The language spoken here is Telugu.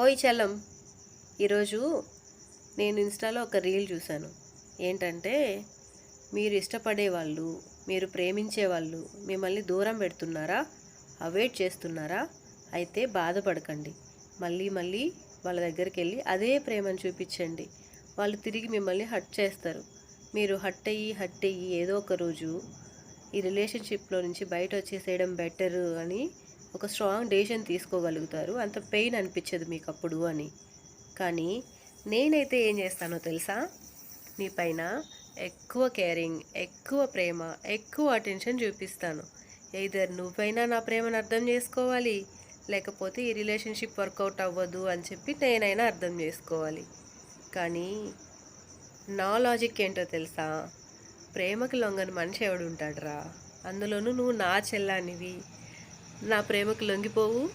ఓయ్ చలం, ఈరోజు నేను ఇన్స్టాలో ఒక రీల్ చూశాను. ఏంటంటే, మీరు ఇష్టపడే వాళ్ళు, మీరు ప్రేమించే వాళ్ళు మిమ్మల్ని దూరం పెడుతున్నారా, అవాయిడ్ చేస్తున్నారా? అయితే బాధపడకండి. మళ్ళీ మళ్ళీ వాళ్ళ దగ్గరికి వెళ్ళి అదే ప్రేమను చూపించండి. వాళ్ళు తిరిగి మిమ్మల్ని హర్ట్ చేస్తారు. మీరు హర్ట్ అయ్యి ఏదో ఒక రోజు ఈ రిలేషన్షిప్లో నుంచి బయట వచ్చేసేయడం బెటర్ అని ఒక స్ట్రాంగ్ డెసిషన్ తీసుకోగలుగుతారు. అంత పెయిన్ అనిపించదు మీకు అప్పుడు అని. కానీ నేనైతే ఏం చేస్తానో తెలుసా? నీ పైన ఎక్కువ కేరింగ్, ఎక్కువ ప్రేమ, ఎక్కువ అటెన్షన్ చూపిస్తాను. ఎయిదర్ నువ్వైనా నా ప్రేమను అర్థం చేసుకోవాలి, లేకపోతే ఈ రిలేషన్షిప్ వర్కౌట్ అవ్వదు అని చెప్పి నేనైనా అర్థం చేసుకోవాలి. కానీ నా లాజిక్ ఏంటో తెలుసా? ప్రేమకు లొంగని మనిషి ఎవడుంటాడురా? అందులోనూ నువ్వు నా చెల్లానివి. నా ప్రేమకు లొంగిపోవు.